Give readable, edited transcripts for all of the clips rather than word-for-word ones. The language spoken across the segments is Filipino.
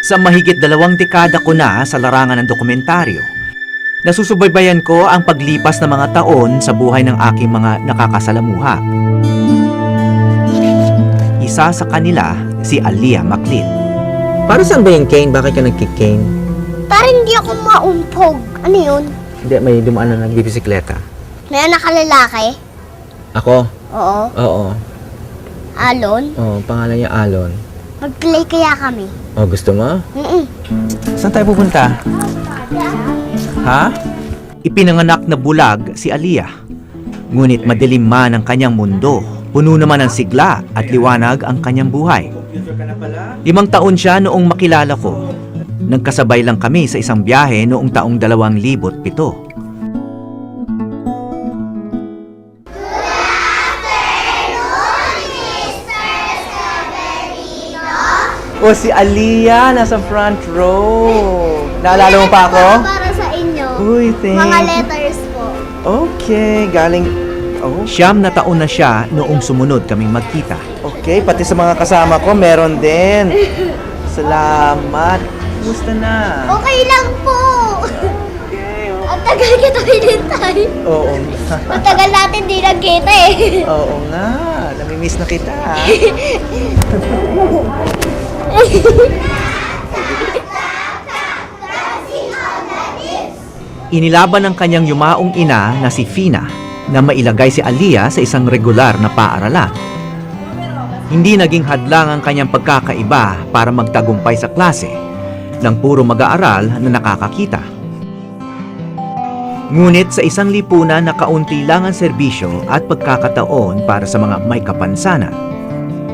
Sa mahigit 2 dekada ko na sa larangan ng dokumentaryo, nasusubaybayan ko ang paglipas ng mga taon sa buhay ng aking mga nakakasalamuha. Isa sa kanila, si Aliyah Maclin. Para saan ba yung cane? Bakit ka nagkikane? Para hindi ako maumpog. Ano yun? Hindi, may dumaan na nagbibisikleta. May anak ka lalaki? Ako? Oo. Oo. Alon? Oo, pangalan niya Alon. Mag-play kaya kami. Oh, gusto mo? Saan tayo pupunta? Ha? Ipinanganak na bulag si Aliyah. Ngunit madilim man ang kanyang mundo, puno naman ng sigla at liwanag ang kanyang buhay. 5 taon siya noong makilala ko. Nagkasabay lang kami sa isang biyahe noong taong 2007. Oh, si Aliyah, nasa front row. Naalala mo pa ako? Para sa inyo. Uy, thank Mga letters po. Okay, galing... Oh, 9 na siya noong sumunod kaming magkita. okay, pati sa mga kasama ko, meron din. Salamat. Gusto na? Okay lang po. Okay, Ang tagal kita hinintay. oo. Matagal natin di nagkita eh. Oo nga, namimiss na kita. Inilaban ng kanyang yumaong ina na si Fina na mailagay si Aliyah sa isang regular na paaralan. Hindi naging hadlang ang kanyang pagkakaiba para magtagumpay sa klase ng puro mag-aaral na nakakakita. Ngunit sa isang lipunan na kaunti lang ang serbisyo at pagkakataon para sa mga may kapansanan,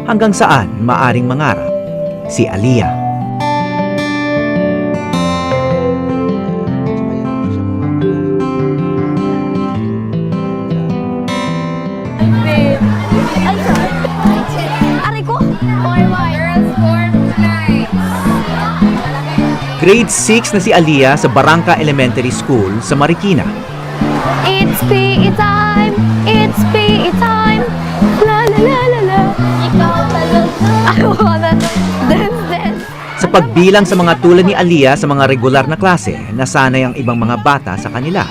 hanggang saan maaring mangarap si Aliyah. Aray ko. Girls form tonight. Grade 6 na si Aliyah sa Barangka Elementary School sa Marikina. It's PE time. It's PE time. La la la la la. Ikaw talaga. I wanna dance. Sa pagbilang sa mga tulad ni Aliyah sa mga regular na klase, nasanay ang ibang mga bata sa kanila.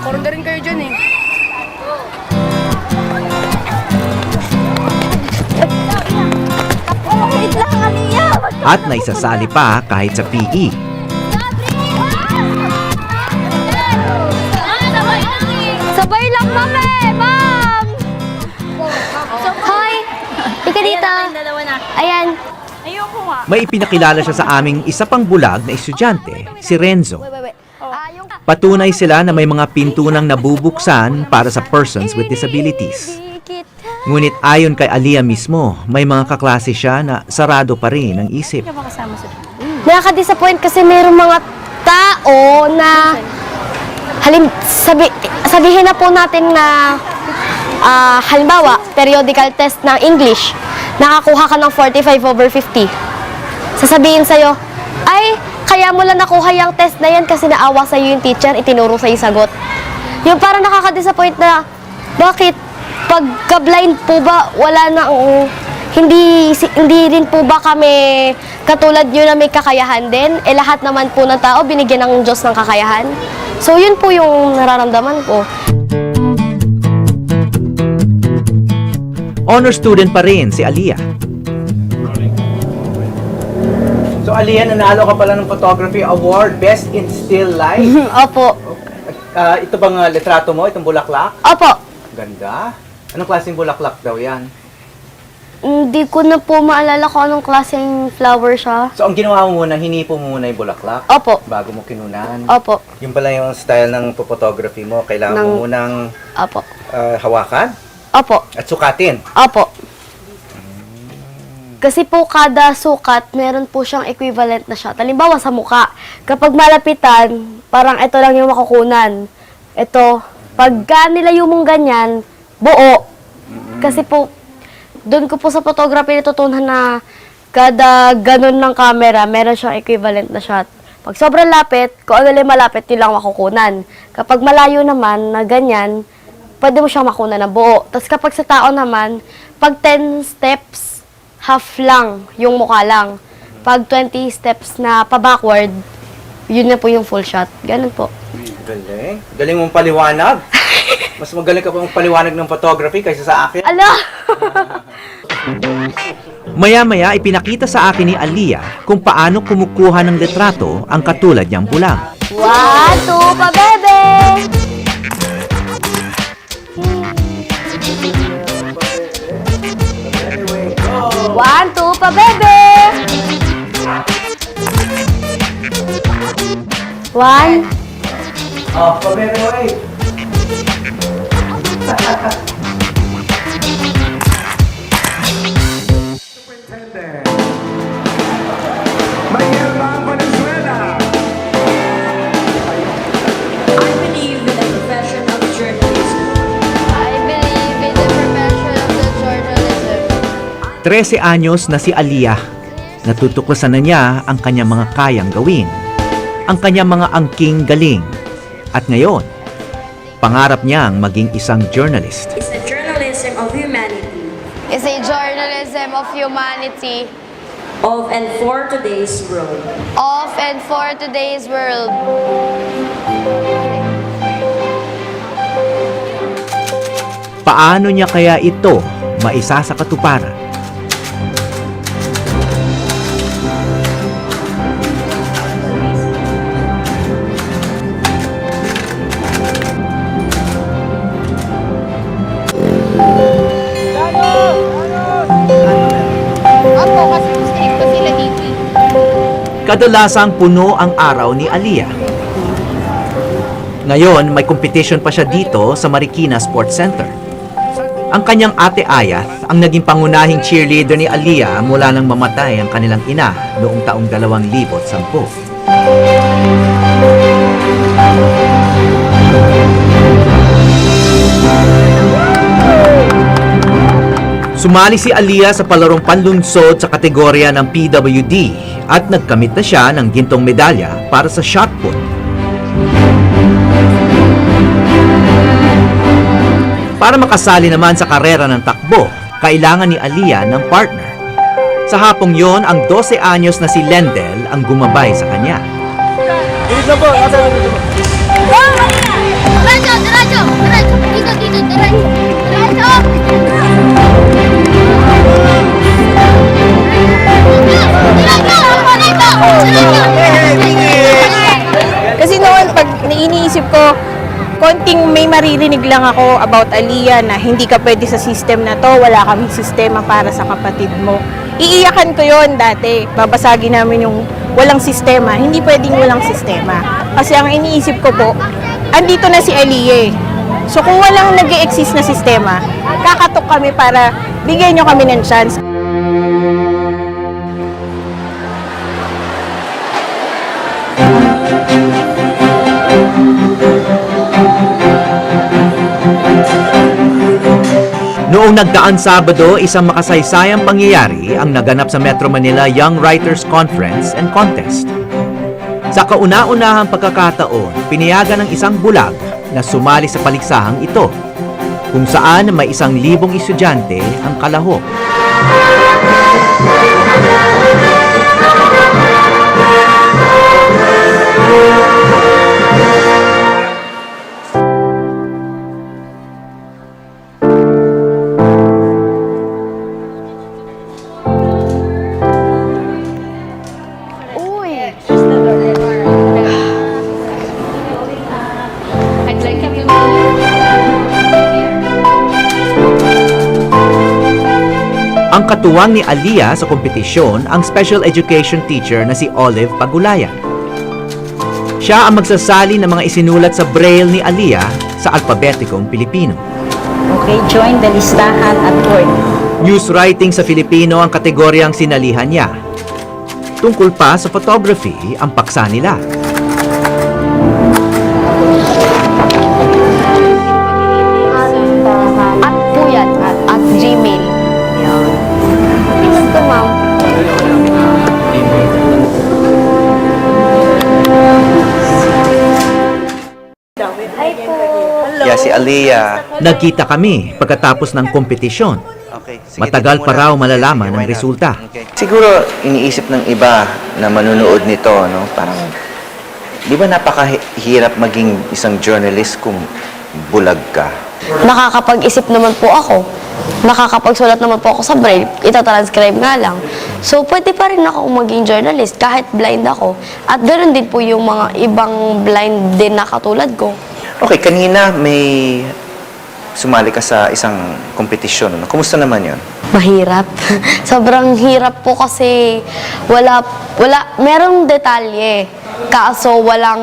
Korunda rin kayo dyan eh. Wait lang, Aliyah. At naisasali pa kahit sa PE. Sabay lang, mami! Ma'am! Hoy! Ika dito. Ayan. Ayoko nga. May ipinakilala siya sa aming isa pang bulag na estudyante, si Renzo. Patunay sila na may mga pintunang nabubuksan para sa persons with disabilities. Ngunit ayon kay Aliyah mismo, may mga kaklase siya na sarado pa rin ang isip. Nakaka-disappoint kasi mayroong mga tao na sabihin na po natin na halimbawa, periodical test ng English, nakakuha ka ng 45/50. Sasabihin sa'yo, ay, kaya mo lang nakuha yung test na yan kasi naawa sa'yo yung teacher, itinuro sa'yo sagot. Yung parang nakaka-disappoint na, bakit? Pagka-blind po ba, wala na, hindi rin po ba kami katulad nyo na may kakayahan din? Eh lahat naman po ng tao, binigyan ng Diyos ng kakayahan. So yun po yung nararamdaman ko. Honor student pa rin si Aliyah. So, Aliyah, nanalo ka pala ng Photography Award, Best in Still Life. Opo. Ito bang litrato mo, itong bulaklak? Opo. Ganda. Anong klaseng bulaklak daw yan? Hindi ko na po maalala kung anong klaseng flower siya. So, ang ginawa mo muna, hinipo mo muna yung bulaklak Opo. bago mo kinunan. Opo. Yung pala yung style ng photography mo, kailangan mo munang Opo. hawakan Opo. at sukatin. Opo. Kasi po kada sukat, meron po siyang equivalent na shot. Halimbawa sa muka, kapag malapitan, parang ito lang yung makukunan. Ito, pagka nilayo mong ganyan, buo. Kasi po, doon ko po sa photography natutunan na kada ganun ng camera, meron siyang equivalent na shot. Pag sobrang lapit, kung ano lang malapit, yun lang makukunan. Kapag malayo naman na ganyan, pwede mo siyang makunan ng buo. Tapos kapag sa tao naman, pag 10 steps, half lang, yung mukha lang. Pag 20 steps na pa-backward, yun na po yung full shot. Ganun po. Galing. Galing mong paliwanag. Mas magaling ka pang paliwanag ng photography kaysa sa akin. Ala! Maya-maya ipinakita sa akin ni Aliyah kung paano kumukuha ng litrato ang katulad niyang bulag. 1, 2, pa bebe! One, two, pa bebe! One, Oh, pabebe, wait. I believe in the profession of journalism. I believe in the profession of the journalism. 13 anyos na si Aliyah. Natutuklasan na niya ang kanyang mga kayang gawin, ang kanyang mga angking galing. At ngayon, pangarap niyang maging isang journalist. It's the journalism of humanity, It's a journalism of humanity, of and for today's world. of and for today's world. Paano niya kaya ito maisa sa katuparan? Opo, kasi mistake ko sila dito. Kadalasang puno ang araw ni Aliyah. Ngayon, may competition pa siya dito sa Marikina Sports Center. Ang kanyang ate Ayath ang naging pangunahing cheerleader ni Aliyah mula nang mamatay ang kanilang ina noong taong 2010. Sumali si Aliyah sa palarong panlunsod sa kategorya ng PWD at nagkamit na siya ng gintong medalya para sa shot put. Para makasali naman sa karera ng takbo, kailangan ni Aliyah ng partner. Sa hapong yon, ang 12 anyos na si Lendel ang gumabay sa kanya. Diretso, diretso, diretso, dito, dito, diretso, diretso. Kasi noon, pag iniisip ko, konting may maririnig lang ako about Aliyah na hindi ka pwede sa system na to, wala kaming sistema para sa kapatid mo. Iiyakan ko yon dati. Babasagin namin yung walang sistema. Hindi pwedeng walang sistema. Kasi ang iniisip ko po, andito na si Aliyah. So kung walang nag-e-exist na sistema, kakatok kami para bigyan nyo kami ng chance. Noong nagdaang Sabado, isang makasaysayang pangyayari ang naganap sa Metro Manila Young Writers Conference and Contest. Sa kauna-unahang pagkakataon, pinayagan ng isang bulag na sumali sa paliksahang ito, kung saan may 1,000 estudyante ang kalahok. Uy! I'd like you to... Ang katuwang ni Aliyah sa kompetisyon ang special education teacher na si Olive Pagulayan. Siya ang magsasali ng mga isinulat sa braille ni Aliyah sa alpabetikong Pilipino. Okay, join the listahan at work. News writing sa Filipino ang kategoryang sinalihan niya. Tungkol pa sa photography ang paksa nila. At po yan, at Gmail. Yan. Ito, ma'am. Yeah, si Aliyah. Nagkita kami pagkatapos ng kompetisyon. Okay. Sige, Matagal dito pa muna. raw malalaman Sige, ang why not? resulta. Okay. Siguro, iniisip ng iba na manunood nito, no? Parang, di ba napakahirap maging isang journalist kung bulag ka? Nakakapag-isip naman po ako. Nakakapagsulat naman po ako sa braille. Itatranscribe nga lang. So, pwede pa rin ako maging journalist kahit blind ako. At ganoon din po yung mga ibang blind din na katulad ko. Okay, kanina may sumali ka sa isang kompetisyon. No? Kumusta naman yon? Mahirap. Sobrang hirap po kasi merong detalye. Kaso walang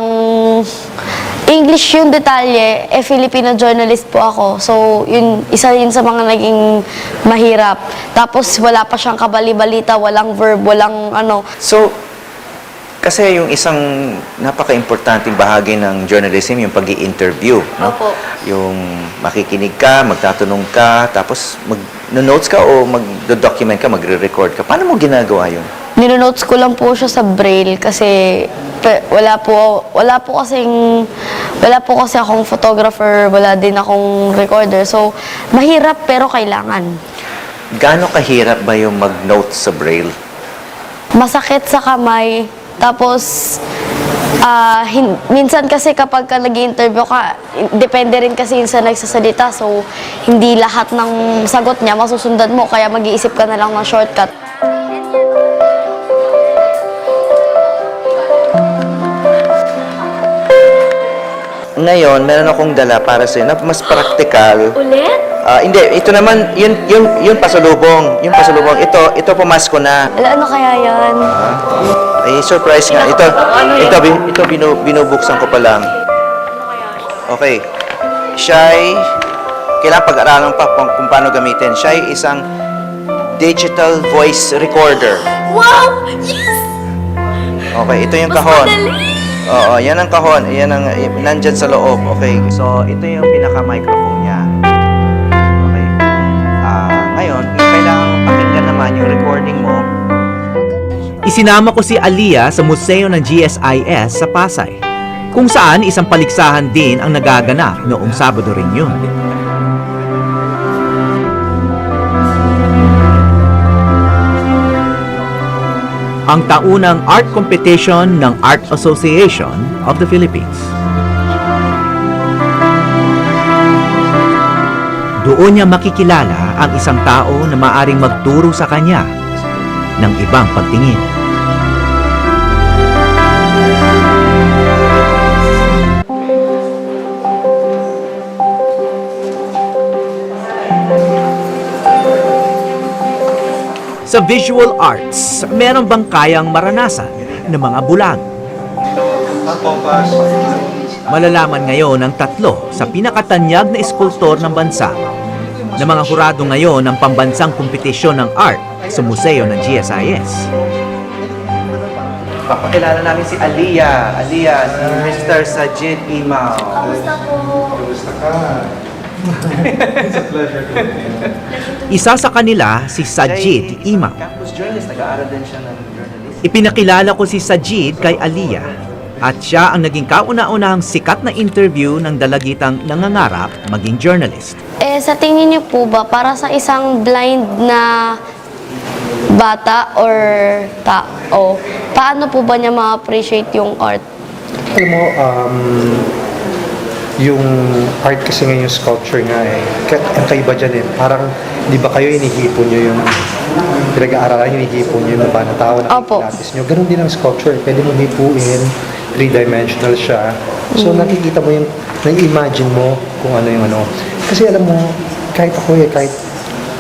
English yung detalye, Filipino journalist po ako. So, isa yun sa mga naging mahirap. Tapos, wala pa siyang kabali-balita, walang verb, walang ano. So, kasi yung isang napaka-importanting bahagi ng journalism, yung pag-i-interview. No? Opo. Yung makikinig ka, magtatanong ka, tapos mag-notes ka o mag-document ka, magre-record ka. Paano mo ginagawa yun? Ninonotes ko lang po siya sa braille kasi wala po kasi akong photographer, wala din akong recorder. So, mahirap pero kailangan. Gaano kahirap ba yung mag-notes sa Braille? Masakit sa kamay. Tapos, minsan kasi kapag ka nag-interview ka, depende rin kasi yun sa nagsasalita. So, hindi lahat ng sagot niya masusundan mo. Kaya mag-iisip ka na lang ng shortcut. Ngayon, meron akong dala para sa'yo na mas practical. Ulit? Hindi, ito naman, yun pasalubong. Yung pasalubong, ito pumasko na. Ano kaya yan? Ay, surprise nga. Ito binubuksan ko pa lang. Okay. Siya ay, kailangan pag-aralan pa kung paano gamitin. Siya ay isang digital voice recorder. Wow! Yes! Okay, ito yung kahon. Oo, yan ang kahon. Yan ang nandyan sa loob. Okay, so ito yung pinaka-microphone niya. Okay. Ngayon, kailangan pakinggan naman yung recording mo. Isinama ko si Aliyah sa museo ng GSIS sa Pasay, kung saan isang paligsahan din ang nagaganap noong Sabado rin yun. Ang taunang art competition ng Art Association of the Philippines. Doon niya makikilala ang isang tao na maaring magturo sa kanya ng ibang pagtingin. Sa visual arts, meron bang kayang maranasan ng mga bulag? Malalaman ngayon ang tatlo sa pinakatanyag na eskultor ng bansa na mga hurado ngayon ng pambansang kompetisyon ng art sa museo ng GSIS. Papakilala namin si Aliyah. Aliyah, si Mr. Sajid Imao. Isa sa kanila si Sajid Imao. Campus journalist, nag-aaral din siya ng journalist. Ipinakilala ko si Sajid kay Aliyah at siya ang naging kauna-unahang sikat na interview ng dalagitang nangangarap maging journalist. Sa tingin niyo po ba, para sa isang blind na bata or tao, paano po ba niya ma-appreciate yung art? Alam mo, yung art kasi ngayon, yung sculpture nga ang kaiba dyan parang, di ba kayo inihipon nyo yung pinag-aaralan, inihipon nyo yung mga tao na Opo. pilates nyo. Ganun din ang sculpture, pwede mo hipuin, 3-dimensional siya. So nakikita mo yung, na-imagine mo kung ano yung ano. Kasi alam mo, kahit ako kahit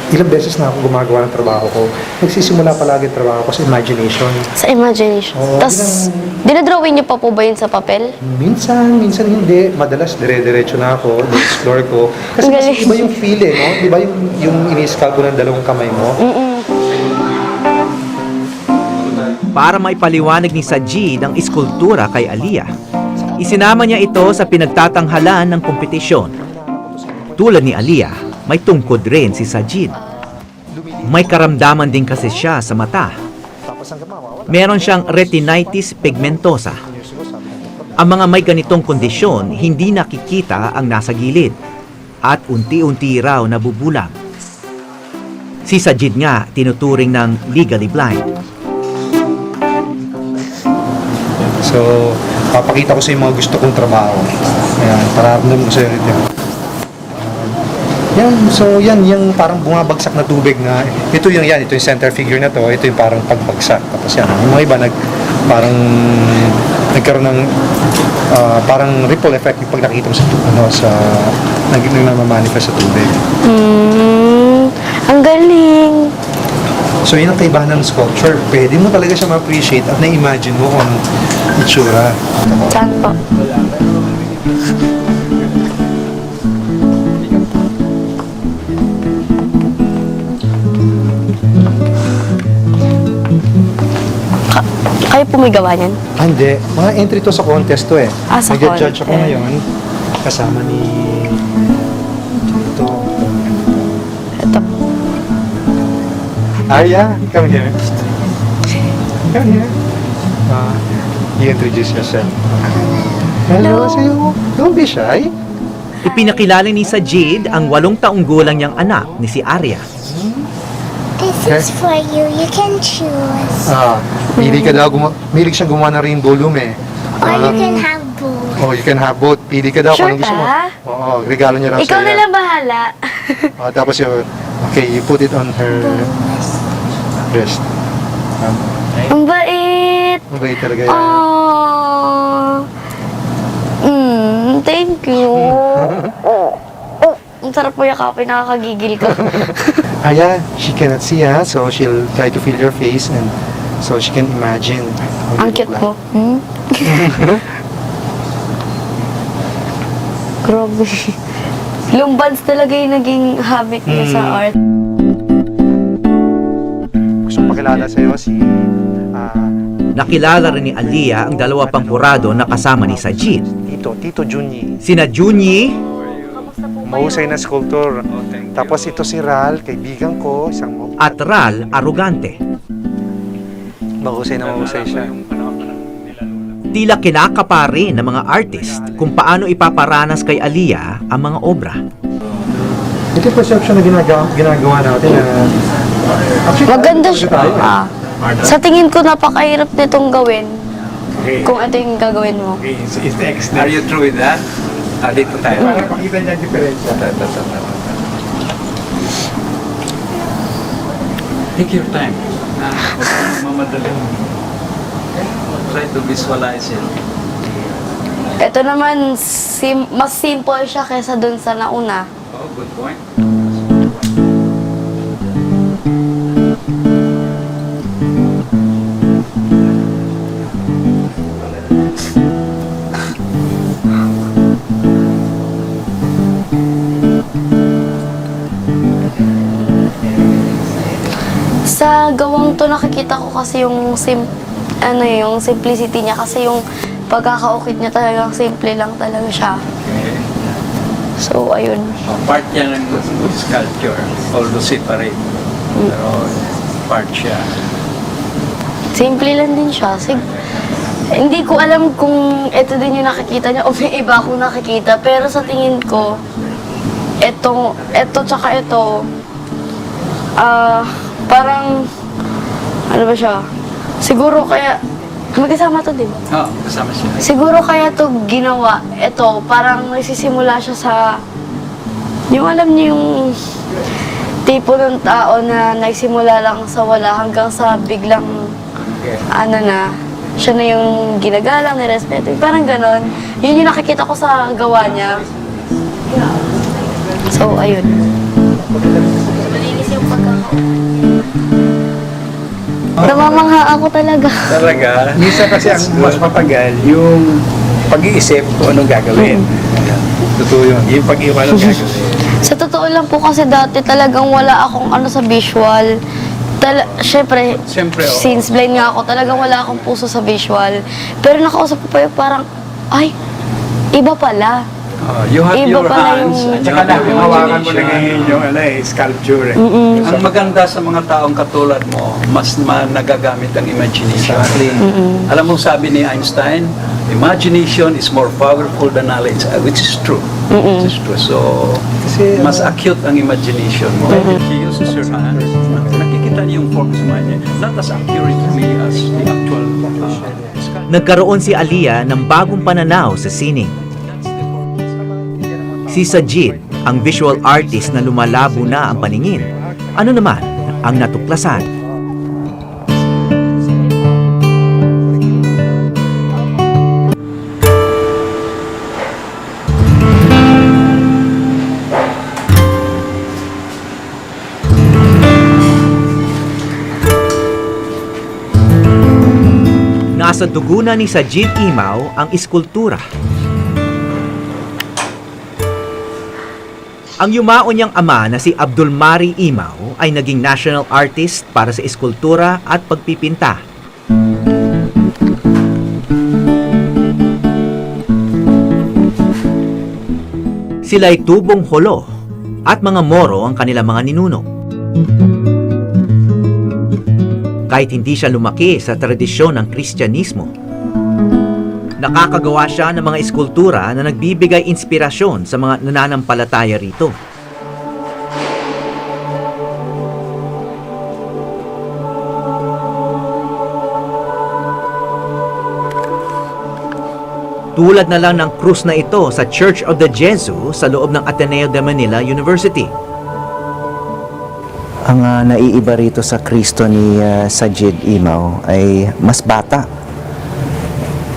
ilang beses na ako gumagawa ng trabaho ko, nagsisimula palagi ang trabaho ko sa imagination. Sa imagination. Oo, Tapos, dinadrawing niyo pa po ba yun sa papel? Minsan hindi. Madalas dire-diretso na ako, explore ko. Kasi Ang mas galing. iba yung feel no? Di ba yung ini-sculpt mo ng dalawang kamay mo? Para maipaliwanag ni Sajid ang eskultura kay Aliyah, isinama niya ito sa pinagtatanghalan ng kompetisyon. Tulad ni Aliyah, may tungkod rin si Sajid. May karamdaman din kasi siya sa mata. Meron siyang retinitis pigmentosa. Ang mga may ganitong kondisyon, hindi nakikita ang nasa gilid at unti-unti raw nabubulag. Si Sajid nga tinuturing ng legally blind. So, papakita ko sa yung mga gusto kong trabaho. Ayan, pararamdam ko sa iyo rin. Yan, so yan, yung parang bumabagsak na tubig na, ito yung center figure na to, ito yung parang pagbagsak. Tapos yan, yung mga iba nagkaroon ng parang ripple effect yung pag nakita mo sa namamanifest sa tubig. Ang galing. So yun ang kaibahan ng sculpture. Pwede mo talaga siya ma-appreciate at na-imagine mo kung anong itsura. Saan po? Kayo po may gawa niyan? Hindi. Mga entry to sa contest to eh. Ah, sa Nag-judge ako contest. ngayon. Kasama ni... Ito. Ito. Arya, come here. Come here. You introduce yourself. Hello sa'yo. Don't be shy. Ipinakilala ni Sajid ang 8 taong gulang niyang anak ni si Arya. This is for you. You can choose. Pili ka daw. Milig siyang gumawa ng rainbow loom eh. Or you can have both. Oh, you can have both. Pili ka daw Sure kung anong gusto mo. ka? Oo, regalo niya lang Ikaw sa'yo. na lang bahala. Tapos yun, okay, you put it on her wrist. Ang bait. Mabait talaga yan. Oh. Thank you. Ang sarap po yakapin, nakakagigil ko. Aya, she cannot see so she'll try to feel your face and so she can imagine. how Ang you cute look mo. Grabe. Lumbans talaga yung naging habit niya sa art. Gusto kong pakilala sa'yo si... Nakilala rin ni Aliyah ang 2 pang hurado na kasama ni Sajid. Tito Junyi. Sina Junyi Mahusay na sculptor. Tapos ito si Ral, kaibigan ko, isang at Ral Arugante. mahusay siya. Tila kinakapari ng mga artist kung paano ipaparanas kay Aliyah ang mga obra. Ito yung perception na ginagawa natin na... Maganda siya. Sa tingin ko, napakahirap nitong gawin. Kung ito yung gagawin mo. Are you true with that? Dito tayo. Para pakita niya ang diferensya. Take your time. Huwag kang mamadali. Try to visualize it. Ito naman, mas simple siya kaysa dun sa nauna. Oh, good point. Sa gawang to, nakikita ko kasi yung yung simplicity niya, kasi yung pagkakaukit niya talagang simple lang talaga siya. So, ayun. Part yan ng good sculpture, although separate. Pero part siya. Simple lang din siya. Hindi ko alam kung ito din yung nakikita niya o may iba akong nakikita. Pero sa tingin ko, ito tsaka ito, parang, ano ba siya? Siguro kaya, magkasama to din. Oo, kasama siya. Siguro kaya to ginawa, ito, parang nagsisimula siya sa, yung alam niyo yung tipo ng tao na nagsimula lang sa wala hanggang sa biglang, siya na yung ginagalang, nirespeto, parang ganon. Yun yung nakikita ko sa gawa niya. So, ayun. Malinis yung namamangha ako talaga. Talaga? Minsan kasi ang mas matagal yung pag-iisip kung anong gagawin. Totoo yun. Yung pag-iwan anong gagawin. Sa totoo lang po kasi dati talagang wala akong sa visual. Siyempre, oo. since blind nga ako, talagang wala akong puso sa visual. Pero nakausap ko pa yung parang, ay, iba pala. You have Iba your pala hands yung- and you Tsaka have your hawakan mo na imagination. ngayon yung sculpture. Ang maganda sa mga taong katulad mo, mas nagagamit ang imagination. Alam mo sabi ni Einstein, imagination is more powerful than knowledge, which is true. Which is true. So, Kasi, mas acute ang imagination mo. He uses her hands. Nakikita niyo yung focus mo niya. Not as accurately as the actual Nagkaroon si Aliyah ng bagong pananaw sa sining. Si Sajid, ang visual artist na lumalabo na ang paningin. Ano naman ang natuklasan? Nasa dugo na ni Sajid Imaw ang iskultura. Ang yumao niyang ama na si Abdul Mari Imaw ay naging national artist para sa iskultura at pagpipinta. Sila'y tubong holo at mga Moro ang kanilang mga ninuno. Kahit hindi siya lumaki sa tradisyon ng Kristyanismo, nakakagawa siya ng mga eskultura na nagbibigay inspirasyon sa mga nananampalataya rito. Tulad na lang ng krus na ito sa Church of the Jesus sa loob ng Ateneo de Manila University. Ang naiiba rito sa Kristo ni Sajid Imaw ay mas bata.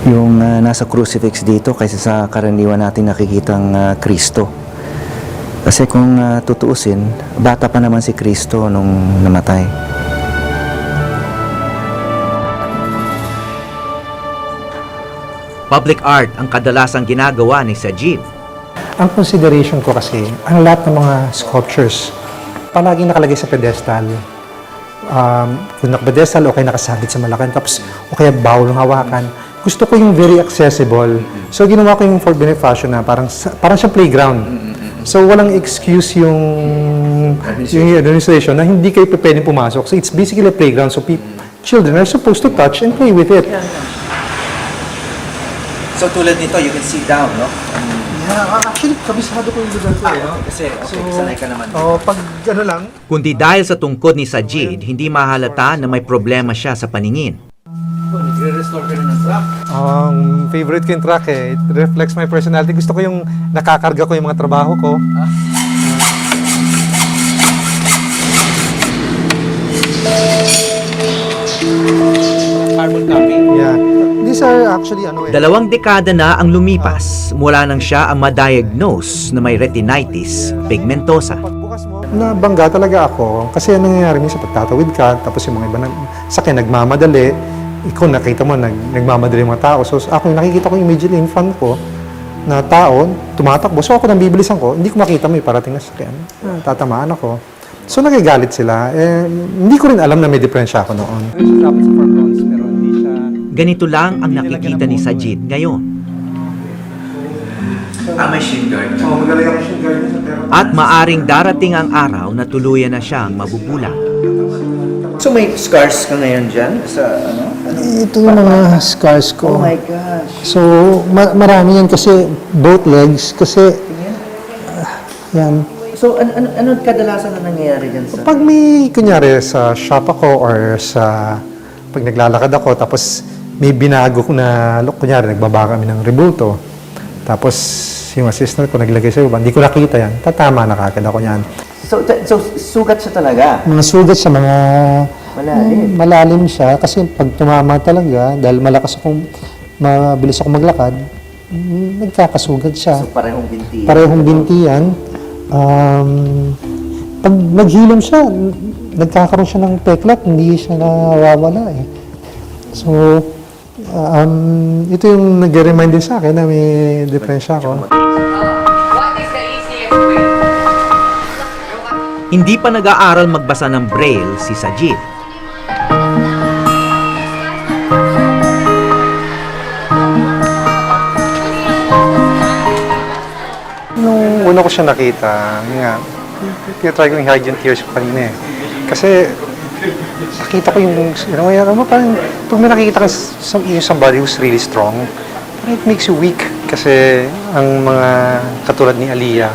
Yung nasa crucifix dito kaysa sa karaniwan natin nakikitang Kristo. Kasi kung tutuusin, bata pa naman si Kristo nung namatay. Public art ang kadalasang ginagawa ni Sajid. ang consideration ko kasi, ang lahat ng mga sculptures, palaging nakalagay sa pedestal. Kung naka-pedestal, okay nakasabit sa malakan, tapos o kaya bawal ng hawakan. Gusto ko yung very accessible. So, ginawa ko yung for Bonifacio na parang siya playground. So, walang excuse yung administration na hindi kayo pwedeng pumasok. So, it's basically a playground. So, children are supposed to touch and play with it. So, tulad nito, you can sit down, no? Yeah, actually, kabisado ko yung lugar ko. Kasi, sanay ka naman. Pag ano lang, Kundi dahil sa tungkod ni Sajid, hindi mahalata na may problema siya sa paningin. Nagre-restore ka rin ng truck. ang favorite ko yung track eh. It reflects my personality. Gusto ko yung nakakarga ko yung mga trabaho ko. Carbon copy. Yeah. These are actually ano eh. 2 dekada na ang lumipas mula nang siya ang ma-diagnose na may retinitis pigmentosa. Pagbukas mo, nabangga talaga ako. Kasi ano nangyayari minsan pagtatawid ka, tapos yung mga iba sakyan nagmamadali. Ikaw nakita mo, nagmamadali yung mga tao. So ako nakikita ko immediately in front ko na tao, tumatakbo. So ako nang bibilisan ko, hindi ko makita may parating na sakyan. Tatamaan ako. So nagigalit sila. Hindi ko rin alam na may diferensya ako noon. Ganito lang ang nakikita ni Sajid ngayon. May shin guard. Magaling ako siyang guard pero... At maaring darating ang araw na tuluyan na siyang mabubulag. So, may scars ka ngayon dyan? Sa ano? Ito yung mga scars ko. Oh my gosh. So, marami yan kasi both legs kasi yan. So, ano kadalasan na nangyayari dyan sa... Pag may, kunyari, sa shop ako or sa, pag naglalakad ako, tapos may binago ko na, kunyari, nagbaba kami ng rebulto, tapos yung assistant ko naglagay sa iba, hindi ko nakita yan, tatama na kagad ako yan. So, sugat siya talaga? Mga sugat sa mga, Malalim. malalim siya, kasi pag tumama talaga, dahil mabilis ako maglakad, nagkakasugat siya. So, parehong binti. Parehong binti yan. Pag naghilom siya, nagkakaroon siya ng peklat, hindi siya nawawala eh. So, ito yung nag-remind din sa akin na may diferensya ako. Hindi pa nag-aaral magbasa ng Braille si Sajid. Nung una ko siya nakita, nga, tinatry ko yung hide yung tears ko kanina eh. Kasi, nakita ko yung, parang, pag may nakikita ka yung somebody who's really strong, parang it makes you weak kasi ang mga katulad ni Aliyah,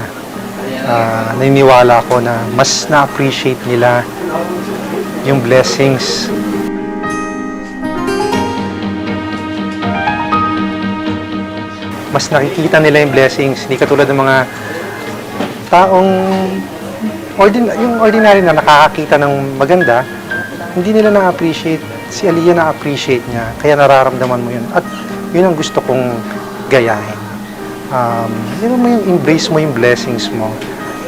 naniniwala ako na mas na-appreciate nila yung blessings. Mas nakikita nila yung blessings, hindi katulad ng mga taong yung ordinary na nakakakita ng maganda, hindi nila na-appreciate. Si Aliyah na-appreciate niya, kaya nararamdaman mo yun. At yun ang gusto kong gayahin. Yun mo yung embrace mo yung blessings mo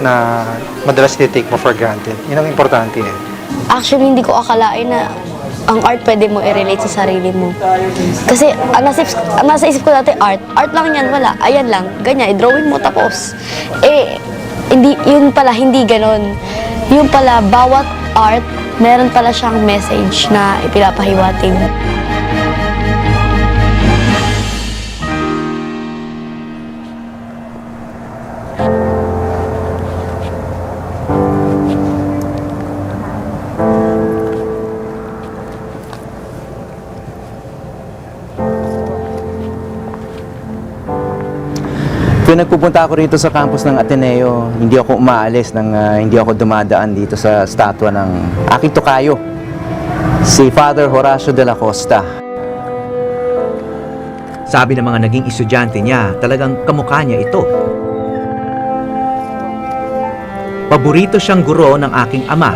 na madalas take mo for granted. Yun ang importante eh. Actually, hindi ko akalain na ang art pwede mo i-relate sa sarili mo. Kasi ang nasa isip ko dati, art lang yan, wala, ayan lang, ganyan, i-drawing mo tapos. Hindi, yun pala, hindi ganon. Yun pala, bawat art, meron pala siyang message na ipinapahiwatig. Kung nagpupunta ako rito sa campus ng Ateneo, hindi ako umaalis hindi ako dumadaan dito sa statwa ng aking tokayo, si Father Horacio de la Costa. Sabi ng mga naging estudyante niya, talagang kamukha niya ito. Paborito siyang guro ng aking ama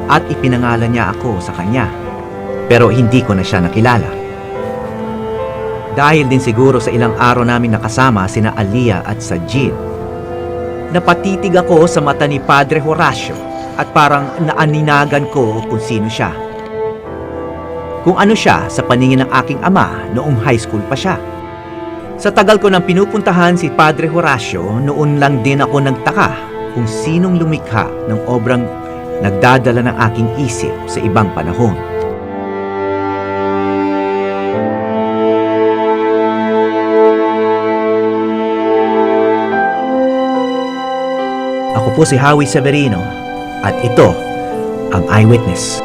at ipinangalan niya ako sa kanya. Pero hindi ko na siya nakilala. Dahil din siguro sa ilang araw namin nakasama sina Aliyah at Sajid. Napatitig ako sa mata ni Padre Horacio at parang naaninagan ko kung sino siya. Kung ano siya sa paningin ng aking ama noong high school pa siya. Sa tagal ko nang pinupuntahan si Padre Horacio, noon lang din ako nagtaka kung sinong lumikha ng obrang nagdadala ng aking isip sa ibang panahon. Ako po si Howie Severino at ito ang Eyewitness.